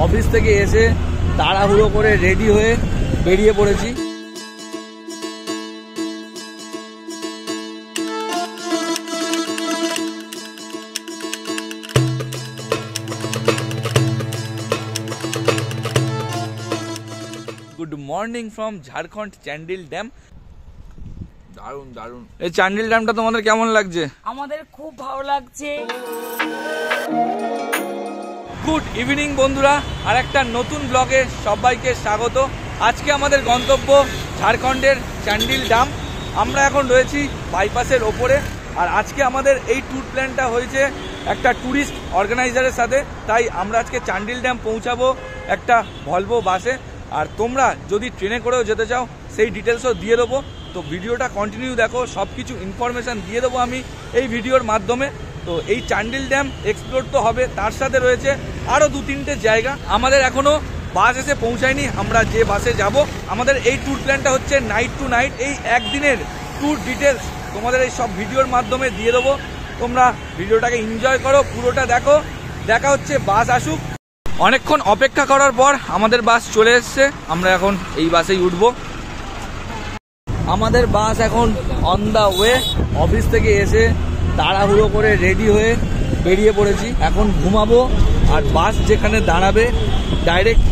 Office থেকে এসে তাড়াহুড়ো করে রেডি হয়ে বেরিয়ে পড়েছি। Good morning from Jharkhand Chandil dam. দারুণ দারুণ। এই চ্যান্ডিল ড্যামটা তোমাদের কেমন লাগছে? আমাদের খুব ভালো লাগছে। গুড ইভিনিং বন্ধুরা, আর একটা নতুন ব্লগে সবাইকে স্বাগত। আজকে আমাদের গন্তব্য ঝাড়খণ্ডের চ্যান্ডিল ড্যাম। আমরা এখন রয়েছি বাইপাসের ওপরে, আর আজকে আমাদের এই ট্যুর প্ল্যানটা হয়েছে একটা ট্যুরিস্ট অর্গানাইজারের সাথে। তাই আমরা আজকে চ্যান্ডিল ড্যাম পৌঁছাবো একটা ভলভো বাসে। আর তোমরা যদি ট্রেনে করেও যেতে চাও সেই ডিটেলসও দিয়ে দেবো। তো ভিডিওটা কন্টিনিউ দেখো, সব কিছু ইনফরমেশান দিয়ে দেবো আমি এই ভিডিওর মাধ্যমে। তো এই চ্যান্ডিল ড্যাম এক্সপ্লোর তো হবে, তার সাথে রয়েছে আরও 2-3টে জায়গা। আমাদের এখনও বাস এসে পৌঁছায়নি, আমরা যে বাসে যাব। আমাদের এই ট্যুর প্ল্যানটা হচ্ছে নাইট টু নাইট। এই একদিনের ট্যুর ডিটেলস তোমাদের এই সব ভিডিওর মাধ্যমে দিয়ে দেবো। তোমরা ভিডিওটাকে এনজয় করো, পুরোটা দেখো। দেখা হচ্ছে বাস আসুক। অনেকক্ষণ অপেক্ষা করার পর আমাদের বাস চলে এসছে, আমরা এখন এই বাসেই উঠব। আমাদের বাস এখন অন দ্য ওয়ে। অফিস থেকে এসে তাড়াহুড়ো করে রেডি হয়ে বেরিয়ে পড়েছি। এখন ঘুমাবো, আর বাস যেখানে দাঁড়াবে ডাইরেক্ট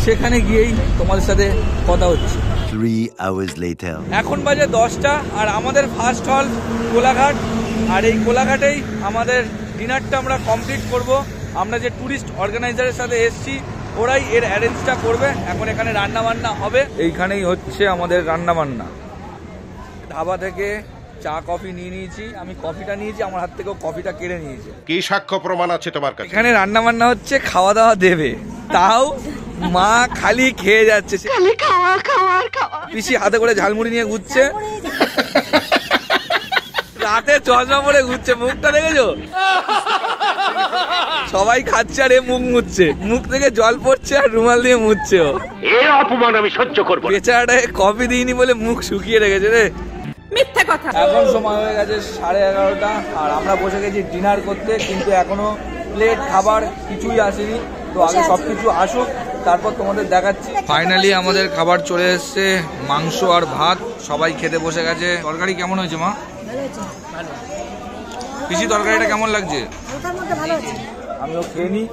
সেখানে গিয়েই তোমাদের সাথে কথা হচ্ছে। 3 hours later এখন বাজে 10টা, আর আমাদের ফার্স্ট হল কোলাঘাট। আর এই কোলাঘাটেই আমাদের ডিনারটা আমরা কমপ্লিট করব। আমরা যে ট্যুরিস্ট অর্গানাইজারের সাথে এসছি, ওরাই এর অ্যারেঞ্জটা করবে। এখন এখানে রান্না বান্না হবে, এইখানেই হচ্ছে আমাদের রান্না বান্না। ধাবা থেকে চা কফি নিয়ে নিয়েছি, আমি কফিটা নিয়েছি, আমার হাত থেকেও কফিটা কেড়ে নিয়েছে। কি সাক্ষ্য প্রমাণ আছে তোমার কাছে? এখানে রান্না বান্না হচ্ছে, খাওয়া দাওয়া দেবে, তাও মা খালি খেয়ে যাচ্ছে। পিসি হাতে করে ঝালমুড়ি নিয়ে ঘুরছে, রাতে চশমা পরে ঘুরছে। মুখটা দেখেছো? সবাই খাচ্ছে আর এ মুখ মুছছে, মুখ থেকে জল পড়ছে আর রুমাল দিয়ে মুছছে। এর অপমান আমি সহ্য করব না। বেচারাটাকে কফি দিইনি বলে মুখ শুকিয়ে রেখেছে রে। মিথ্যা কথা। এখন সময় হয়ে গেছে 11:30, আর আমরা বসে গেছি ডিনার করতে, কিন্তু এখনো প্লেট খাবার কিছুই আসেনি। তো আগে সবকিছু আসুক, তারপর তোমাদের দেখাচ্ছি। ফাইনালি আমাদের খাবার চলে এসছে, মাংস আর ভাত। সবাই খেতে বসে গেছে। তরকারি কেমন হয়েছে মা? পিসি তরকারিটা কেমন লাগছে? আমিও খেয়ে নিই,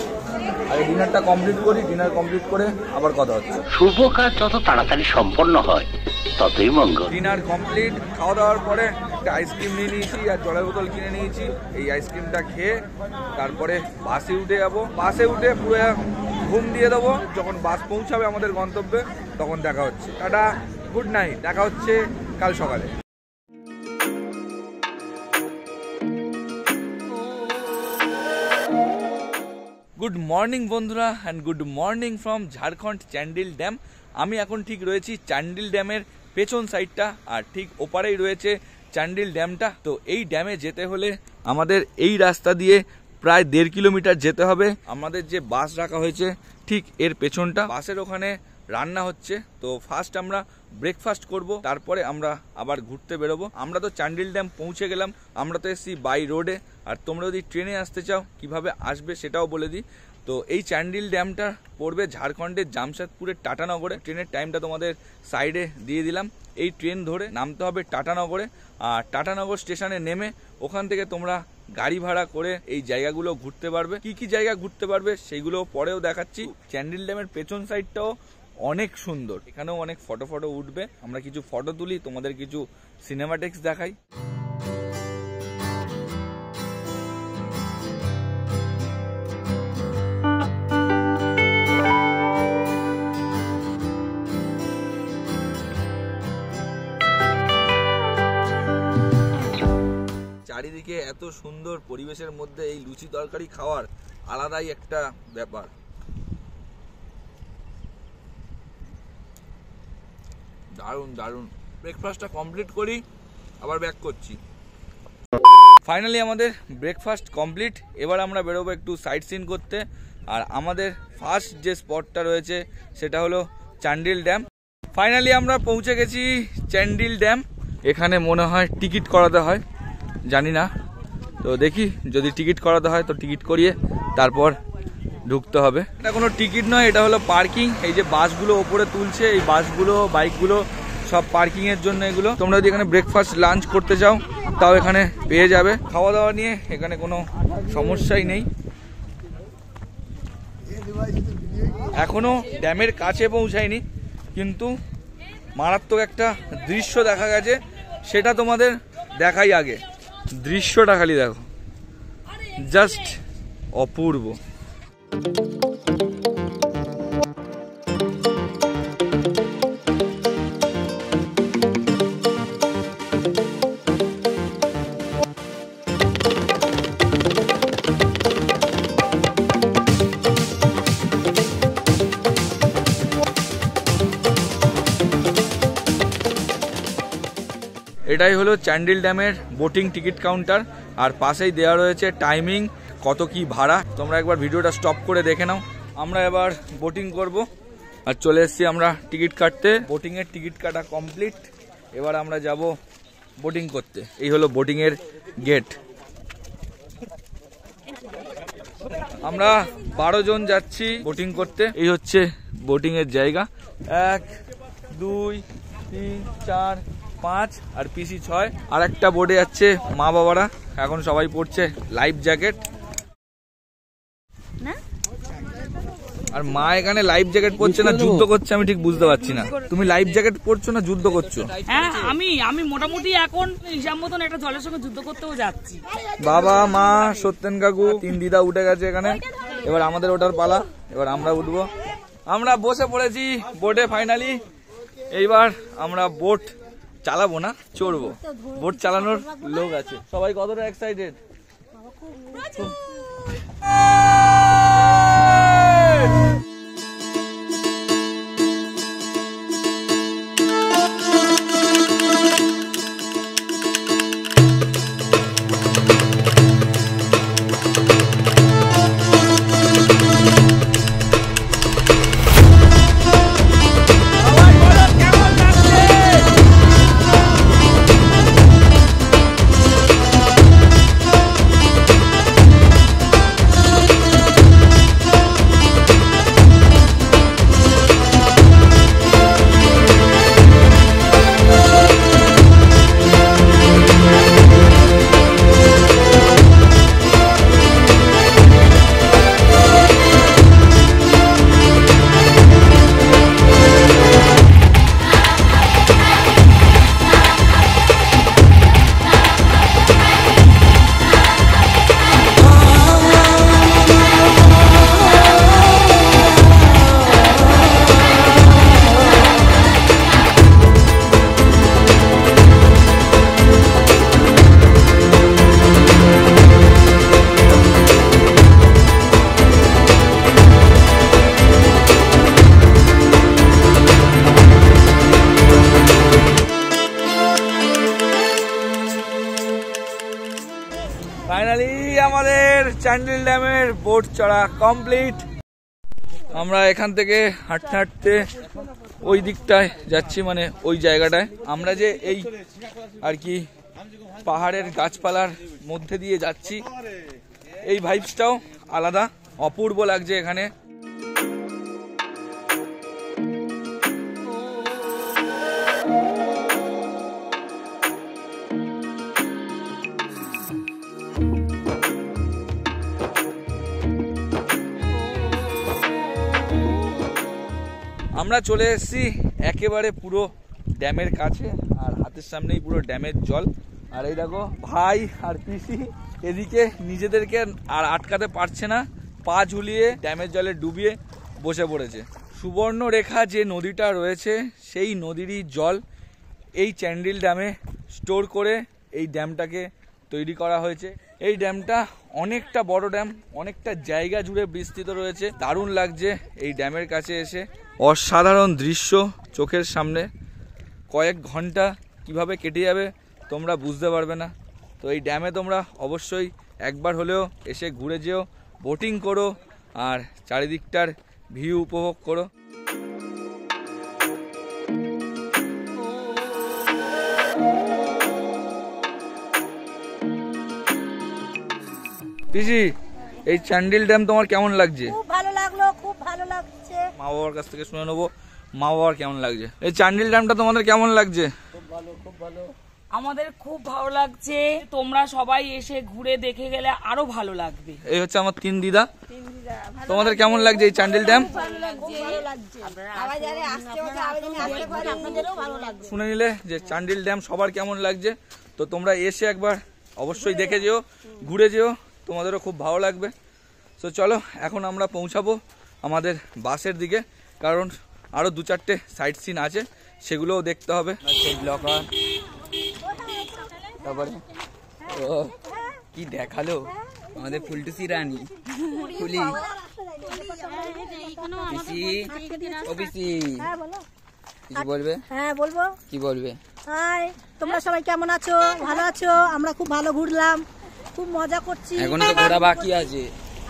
আগে ডিনারটা কমপ্লিট করি। ডিনার কমপ্লিট করে আবার কথা হচ্ছে। শুভ কাজ যত তাড়াতাড়ি সম্পন্ন হয় ততই মঙ্গল। Dinner complete. খাওয়া দাওয়ার পরে একটা আইসক্রিম নিয়ে নিয়েছি আর জলের বোতল কিনে নিয়েছি। এই আইসক্রিমটা খেয়ে তারপরে বাসে উঠে যাবো। বাসে উঠে পুরো ঘুম দিয়ে দেবো। যখন বাস পৌঁছাবে আমাদের গন্তব্যে তখন দেখা হচ্ছে। Tata, good night. দেখা হচ্ছে কাল সকালে। গুড মর্নিং বন্ধুরা, and good morning from Jharkhand Chandil dam. আমি এখন ঠিক রয়েছি চ্যান্ডিল ড্যামের পেছন সাইডটা, আর ঠিক ওপারেই রয়েছে চ্যান্ডিল ড্যামটা। তো এই ড্যামে যেতে হলে আমাদের এই রাস্তা দিয়ে প্রায় 1.5 কিলোমিটার যেতে হবে। আমাদের যে বাস রাখা হয়েছে ঠিক এর পেছনটা, বাসের ওখানে রান্না হচ্ছে। তো ফার্স্ট আমরা ব্রেকফাস্ট করব, তারপরে আমরা আবার ঘুরতে বেরোবো। আমরা তো চ্যান্ডিল ড্যাম পৌঁছে গেলাম। আমরা তো এসেছি বাই রোডে, আর তোমরা যদি ট্রেনে আসতে চাও কিভাবে আসবে সেটাও বলে দিই। তো এই চ্যান্ডিল ড্যামটা পড়বে ঝাড়খণ্ডের জামশেদপুরের টাটানগরে। ট্রেনের টাইমটা তোমাদের সাইডে দিয়ে দিলাম। এই ট্রেন ধরে নামতে হবে টাটানগরে, আর টাটানগর স্টেশনে নেমে ওখান থেকে তোমরা গাড়ি ভাড়া করে এই জায়গাগুলো ঘুরতে পারবে। কি কি জায়গা ঘুরতে পারবে সেইগুলো পরেও দেখাচ্ছি। চ্যান্ডিল ড্যামের পেছন সাইডটাও অনেক সুন্দর, এখানেও অনেক ফটো উঠবে। আমরা কিছু ফটো তুলি, তোমাদের কিছু সিনেমাটিক্স দেখাই। চারিদিকে এত সুন্দর পরিবেশের মধ্যে এই লুচি তরকারি খাওয়ার আলাদাই একটা ব্যাপার। দারুণ দারুণ। ব্রেকফাস্টটা কমপ্লিট করি, আবার ব্যাক করছি। ফাইনালি আমাদের ব্রেকফাস্ট কমপ্লিট। এবার আমরা বেরোবো একটু সাইট সিন করতে। আর আমাদের ফার্স্ট যে স্পটটা রয়েছে সেটা হলো চ্যান্ডিল ড্যাম। ফাইনালি আমরা পৌঁছে গেছি চ্যান্ডিল ড্যাম। এখানে মনে হয় টিকিট করাতে হয়, জানি না। তো দেখি যদি টিকিট করাতে হয় তো টিকিট করিয়ে তারপর ঢুকতে হবে। এটা কোনো টিকিট নয়, এটা হলো পার্কিং। এই যে বাসগুলো ওপরে তুলছে, এই বাসগুলো বাইকগুলো সব পার্কিং এর জন্য এগুলো। তোমরা যদি এখানে ব্রেকফাস্ট লাঞ্চ করতে চাও তাও এখানে পেয়ে যাবে। খাওয়া দাওয়া নিয়ে এখানে কোনো সমস্যাই নেই। এখনো ড্যামের কাছে পৌঁছায়নি, কিন্তু মারাত্মক একটা দৃশ্য দেখা গেছে, সেটা তোমাদের দেখাই আগে। দৃশ্যটা খালি দেখো, জাস্ট অপূর্ব। এটাই হলো চ্যান্ডিল ড্যামের বোটিং টিকিট কাউন্টার, আর পাশেই দেওয়া রয়েছে টাইমিং, কত কি ভাড়া। তোমরা একবার ভিডিওটা স্টপ করে দেখে নাও। আমরা এবার বোটিং করব, আর চলে এসেছি আমরা টিকিট কাটতে। বোটিং এর টিকিট কাটা কমপ্লিট, এবার আমরা যাব বোটিং করতে। এই হলো বোটিং এর গেট। আমরা 12 জন যাচ্ছি বোটিং করতে। এই হচ্ছে বোটিং এর জায়গা। 1 2 3 4 5 আর পিসি 6। আর একটা বোর্ডে যাচ্ছে মা বাবারা, এখন সবাই পড়ছে লাইফ জ্যাকেট। আর মা এখানে লাইফ জ্যাকেট পরছে না যুদ্ধ করছে, আমি ঠিক বুঝতে পারছি না। তুমি লাইফ জ্যাকেট পরছো না যুদ্ধ করছো? হ্যাঁ, আমি মোটামুটি এখন হিসাব মতন একটা জলের সঙ্গে যুদ্ধ করতেও যাচ্ছি। বাবা, মা, সত্যেন কাকু, 3 দিদা উঠে গেছে এখানে। এবার আমাদের ওঠার পালা, এবার আমরা উঠবো। আমরা বসে পড়েছি বোটে ফাইনালি। এইবার আমরা বোট চালাবো না, চড়বো। বোট চালানোর লোক আছে। সবাই কতটা এক্সাইটেড? ফাইনালি আমাদের চ্যান্ডিল ড্যামের বোট চড়া কমপ্লিট। আমরা এখান থেকে হাঁটতে হাঁটতে ওই দিকটায় যাচ্ছি, মানে ওই জায়গাটায়। আমরা যে এই আর কি পাহাড়ের গাছপালার মধ্যে দিয়ে যাচ্ছি, এই ভাইবসটাও আলাদা, অপূর্ব লাগছে এখানে। আমরা চলে এসেছি একেবারে পুরো ড্যামের কাছে, আর হাতের সামনেই পুরো ড্যামের জল। আর এই দেখো ভাই আর পিসি এদিকে নিজেদেরকে আর আটকাতে পারছে না, পা ঝুলিয়ে ড্যামের জলে ডুবিয়ে বসে পড়েছে। সুবর্ণরেখা যে নদীটা রয়েছে, সেই নদীরই জল এই চ্যান্ডিল ড্যামে স্টোর করে এই ড্যামটাকে তৈরি করা হয়েছে। এই ড্যামটা অনেকটা বড় ড্যাম, অনেকটা জায়গা জুড়ে বিস্তৃত রয়েছে। দারুণ লাগছে এই ড্যামের কাছে এসে, অসাধারণ দৃশ্য চোখের সামনে। কয়েক ঘন্টা কিভাবে কেটে যাবে তোমরা বুঝতে পারবে না। তো এই ড্যামে তোমরা অবশ্যই একবার হলেও এসে ঘুরে যেও, বোটিং করো আর চারিদিকটার ভিউ উপভোগ করো। পিসি, এই চ্যান্ডিল ড্যাম তোমার কেমন লাগছে? খুব ভালো মা বাবার কাছ থেকে শুনে নেবো মা বাবার কেমন লাগছে। এই চান্ডিল ড্যামটা তোমাদের কেমন লাগছে? আমাদের খুব ভালো লাগছে, তোমরা সবাই এসে ঘুরে দেখে গেলে আরো ভালো লাগবে। এই হচ্ছে আমার 3 দিদা। তোমাদের কেমন লাগছে এই চান্ডিল ড্যাম? শুনে নিলে যে চান্ডিল ড্যাম সবার কেমন লাগছে, তো তোমরা এসে একবার অবশ্যই দেখে যেও, ঘুরে যেও, তোমাদেরও খুব ভালো লাগবে। তো চলো এখন আমরা পৌঁছাবো আমাদের বাসের দিকে, কারণ আরো 2-4টে সাইট সিন আছে, সেগুলোও দেখতে হবে। ব্লকার তারপরে ও কি দেখালো আমাদের ফুলটুসি রানী ফুলি পিসি ও পিসি কিছু বলবে? হ্যাঁ বলবো। কি বলবে? হাই, তোমরা সবাই কেমন আছো? ভালো আছো? আমরা খুব ভালো ঘুরলাম, খুব মজা করছি। এখন তো ঘোরা বাকি আছে।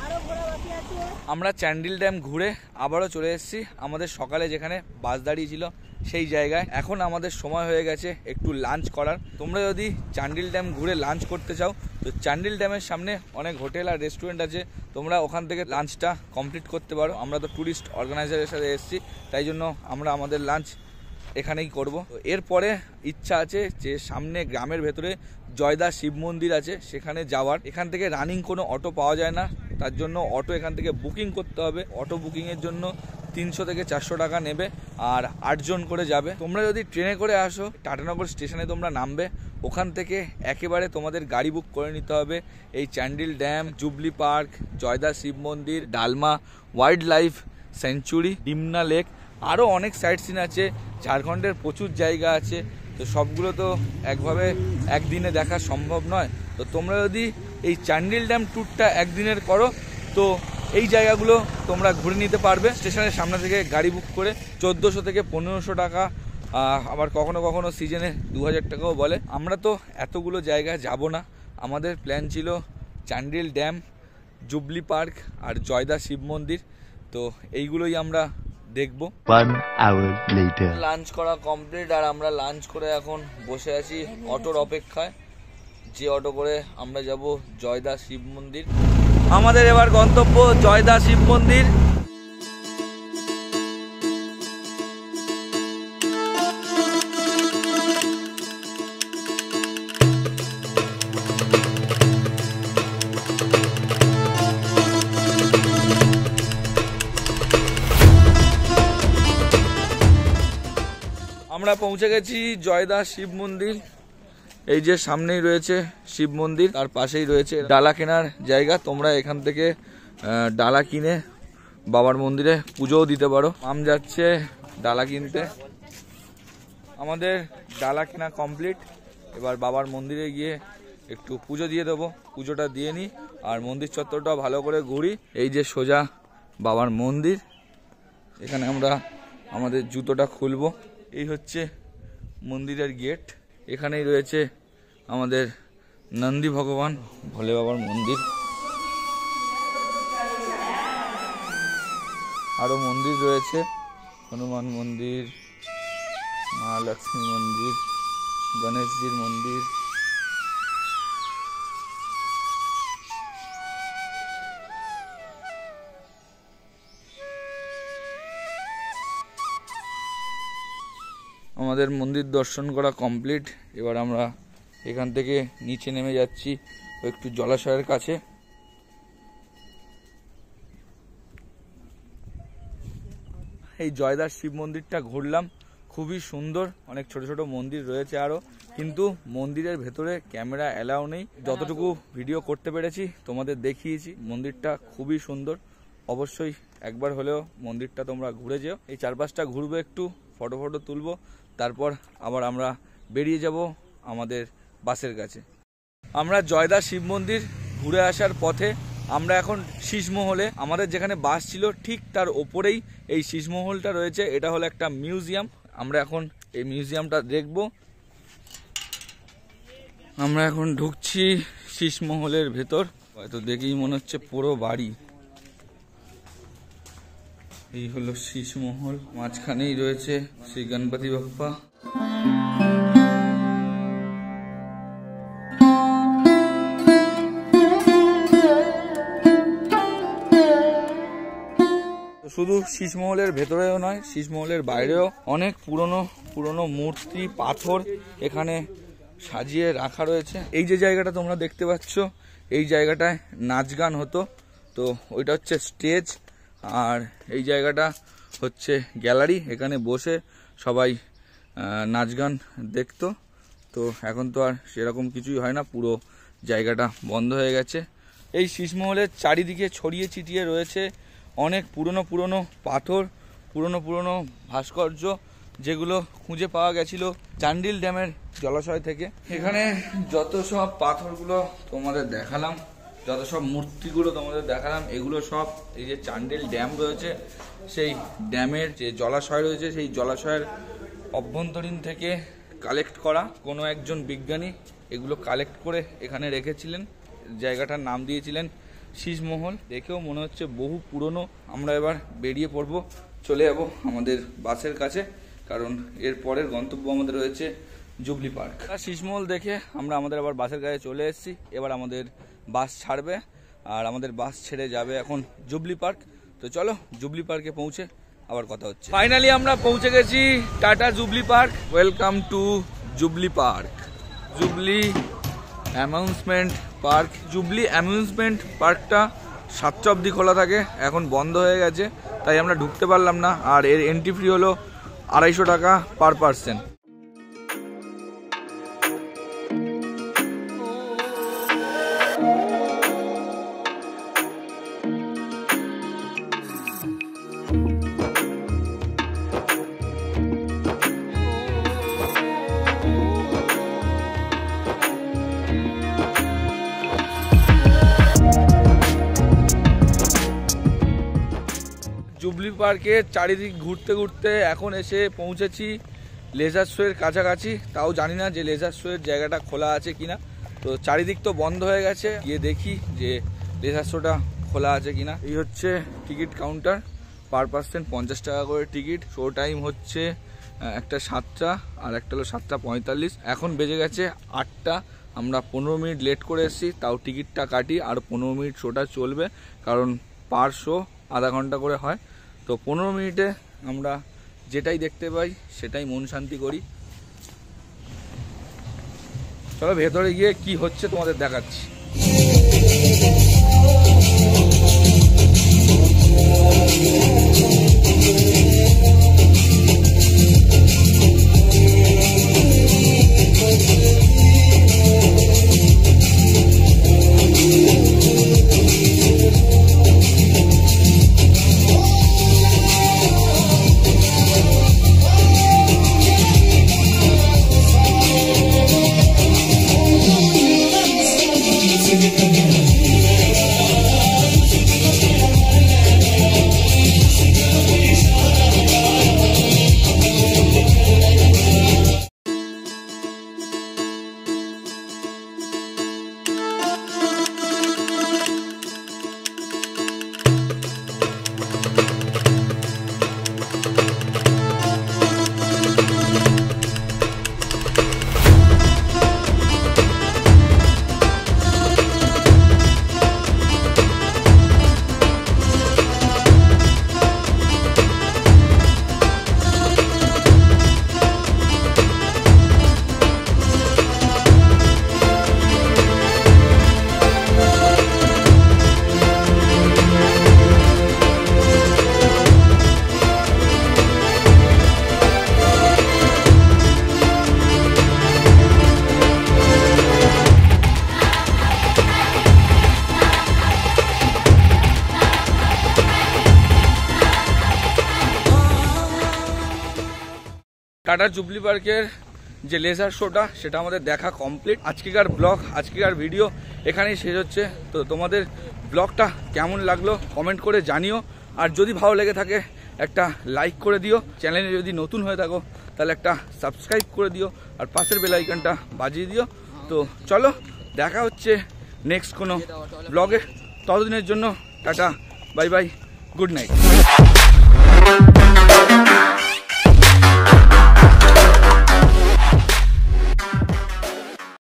আরো ঘোরা বাকি আছে। আমরা চান্ডিল ড্যাম ঘুরে আবারও চলে এসেছি আমাদের সকালে যেখানে বাস দাঁড়িয়ে ছিল সেই জায়গায়। এখন আমাদের সময় হয়ে গেছে একটু লাঞ্চ করার। তোমরা যদি চান্ডিল ড্যাম ঘুরে লাঞ্চ করতে চাও তো চান্ডিল ড্যামের সামনে অনেক হোটেল আর রেস্টুরেন্ট আছে, তোমরা ওখান থেকে লাঞ্চটা কমপ্লিট করতে পারো। আমরা তো ট্যুরিস্ট অর্গানাইজারের সাথে এসেছি, তাই জন্য আমরা আমাদের লাঞ্চ এখানেই করব। এরপরে ইচ্ছা আছে যে সামনে গ্রামের ভেতরে জয়দা শিব মন্দির আছে, সেখানে যাওয়ার। এখান থেকে রানিং কোনো অটো পাওয়া যায় না, তার জন্য অটো এখান থেকে বুকিং করতে হবে। অটো বুকিংয়ের জন্য 300 থেকে 400 টাকা নেবে, আর 8 জন করে যাবে। তোমরা যদি ট্রেনে করে আসো টাটানগর স্টেশনে তোমরা নামবে, ওখান থেকে একেবারে তোমাদের গাড়ি বুক করে নিতে হবে এই Chandil dam, jubilee park, Jayda Shiv মন্দির, Dalma wild life sanctuary, Dimna lake, আরও অনেক সাইট সিন আছে। ঝাড়খণ্ডের প্রচুর জায়গা আছে, তো সবগুলো তো একভাবে একদিনে দেখা সম্ভব নয়। তো তোমরা যদি এই চান্ডিল ড্যাম ট্যুরটা একদিনের করো তো এই জায়গাগুলো তোমরা ঘুরে নিতে পারবে স্টেশনের সামনে থেকে গাড়ি বুক করে। 1400 থেকে 1500 টাকা, আবার কখনো কখনো সিজনে 2000 টাকাও বলে। আমরা তো এতগুলো জায়গায় যাব না, আমাদের প্ল্যান ছিল চান্ডিল ড্যাম, জুবলি পার্ক আর জয়দা শিব মন্দির, তো এইগুলোই আমরা দেখব। 1 hour later. লাঞ্চ করা কমপ্লিট, আর আমরা লাঞ্চ করে এখন বসে আছি অটোর অপেক্ষায়, যে অটো করে আমরা যাব জয়দা শিব মন্দির। আমাদের এবার গন্তব্য জয়দা শিব মন্দির। আমরা পৌঁছে গেছি জয়দা শিব মন্দির। এই যে সামনেই রয়েছে শিব মন্দির, তার পাশেই রয়েছে ডালা কেনার জায়গা। তোমরা এখান থেকে ডালা কিনে বাবার মন্দিরে পুজোও দিতে পারো। আম যাচ্ছে ডালা কিনতে। আমাদের ডালা কেনা কমপ্লিট, এবার বাবার মন্দিরে গিয়ে একটু পুজো দিয়ে দেবো। পুজোটা দিয়ে নিই আর মন্দির চত্বরটা ভালো করে ঘুরি। এই যে সোজা বাবার মন্দির, এখানে আমরা আমাদের জুতোটা খুলবো। এই হচ্ছে মন্দিরের গেট, এখানেই রয়েছে আমাদের নন্দী ভগবান, ভোলে বাবার মন্দির। আরো মন্দির রয়েছে, হনুমান মন্দির, মহালক্ষ্মী মন্দির, গণেশজির মন্দির। আমাদের মন্দির দর্শন করা কমপ্লিট। এবার আমরা এখান থেকে নিচে নেমে যাচ্ছি একটু জলাশয়ের কাছে। এই জয়দার শিব মন্দিরটা ঘুরলাম, খুবই সুন্দর। অনেক ছোট ছোট মন্দির রয়েছে আরো, কিন্তু মন্দিরের ভেতরে ক্যামেরা অ্যালাউ নেই। যতটুকু ভিডিও করতে পেরেছি তোমাদের দেখিয়েছি। মন্দিরটা খুবই সুন্দর, অবশ্যই একবার হলেও মন্দিরটা তোমরা ঘুরে যেও। এই চারপাশটা ঘুরবো, একটু ফটো তুলবো, তারপর আবার আমরা বেরিয়ে যাব আমাদের বাসের কাছে। আমরা জয়দা শিব মন্দির ঘুরে আসার পথে আমরা এখন শীষমহলে, আমাদের যেখানে বাস ছিল ঠিক তার ওপরেই এই শীষমহলটা রয়েছে। এটা হলো একটা মিউজিয়াম, আমরা এখন এই মিউজিয়ামটা দেখব। আমরা এখন ঢুকছি শীষমহলের ভেতর। হয়তো দেখেই মনে হচ্ছে পুরো বাড়ি। এই হলো শীষমহল, মাঝখানেই রয়েছে শ্রী গণপতি বাপ্পা। শুধু শীষমহলের ভেতরেও নয়, শীষমহলের বাইরেও অনেক পুরনো পুরনো মূর্তি, পাথর এখানে সাজিয়ে রাখা রয়েছে। এই যে জায়গাটা তোমরা দেখতে পাচ্ছ, এই জায়গাটায় নাচ গান হতো, তো ওইটা হচ্ছে স্টেজ, আর এই জায়গাটা হচ্ছে গ্যালারি। এখানে বসে সবাই নাচ গান দেখতো। তো এখন তো আর সেরকম কিছুই হয় না, পুরো জায়গাটা বন্ধ হয়ে গেছে। এই শীষমহলের চারিদিকে ছড়িয়ে ছিটিয়ে রয়েছে অনেক পুরনো পুরনো পাথর, পুরনো পুরনো ভাস্কর্য, যেগুলো খুঁজে পাওয়া গেছিল চান্ডিল ড্যামের জলাশয় থেকে। এখানে যত সব পাথরগুলো তোমাদের দেখালাম, যত সব মূর্তিগুলো তোমাদের দেখালাম, এগুলো সব এই যে চান্ডিল ড্যাম রয়েছে, সেই ড্যামের যে জলাশয় রয়েছে, সেই জলাশয়ের অভ্যন্তরীণ থেকে কালেক্ট করা। কোনো একজন বিজ্ঞানী এগুলো কালেক্ট করে এখানে রেখেছিলেন, জায়গাটার নাম দিয়েছিলেন শীষমহল। দেখেও মনে হচ্ছে বহু পুরনো। আমরা এবার বেরিয়ে পড়ব, চলে যাব আমাদের বাসের কাছে, কারণ এর পরের গন্তব্য আমাদের রয়েছে জুবলি পার্ক। শীষমহল দেখে আমরা আমাদের আবার বাসের কাছে চলে এসেছি। এবার আমাদের বাস ছাড়বে, আর আমাদের বাস ছেড়ে যাবে এখন জুবলি পার্ক। তো চলো জুবলি পার্কে পৌঁছে আবার কথা হচ্ছে। ফাইনালি আমরা পৌঁছে গেছি tata jubilee park. Welcome to jubilee park, jubilee amusement park. Jubilee amusement পার্কটা 7টা অবধি খোলা থাকে, এখন বন্ধ হয়ে গেছে, তাই আমরা ঢুকতে পারলাম না। আর এর এন্ট্রি ফি হলো 250 টাকা পার পার্সন। জুবলি পার্কের চারিদিক ঘুরতে ঘুরতে এখন এসে পৌঁছেছি লেজার শোয়ের কাছাকাছি। তাও জানি না যে লেজার শোয়ের জায়গাটা খোলা আছে কিনা। তো চারিদিক তো বন্ধ হয়ে গেছে, গিয়ে দেখি যে লেজার শোটা খোলা আছে কিনা। এই হচ্ছে টিকিট কাউন্টার, পার পার্সন 50 টাকা করে টিকিট। শো টাইম হচ্ছে একটা 7টা আর একটা হলো 7:45। এখন বেজে গেছে 8টা। আমরা 15 মিনিট লেট করে এসেছি, তাও টিকিটটা কাটি, আর 15 মিনিট শোটা চলবে, কারণ পার শো আধা ঘন্টা করে হয়। তো 15 মিনিটে আমরা যেটাই দেখতে পাই সেটাই মন শান্তি করি। চলো ভেতরে গিয়ে কি হচ্ছে তোমাদের দেখাচ্ছি। টাটা জুবলি পার্কের যে লেজার শোটা সেটা আমাদের দেখা কমপ্লিট। আজকেকার ব্লগ, আজকেকার ভিডিও এখানেই শেষ হচ্ছে। তো তোমাদের ব্লগটা কেমন লাগলো কমেন্ট করে জানিও, আর যদি ভালো লেগে থাকে একটা লাইক করে দিও। চ্যানেলে যদি নতুন হয়ে থাকো তাহলে একটা সাবস্ক্রাইব করে দিও, আর পাশের বেল আইকনটা বাজিয়ে দিও। তো চলো দেখা হচ্ছে নেক্সট কোনো ব্লগে। ততদিনের জন্য tata, bye bye, good night.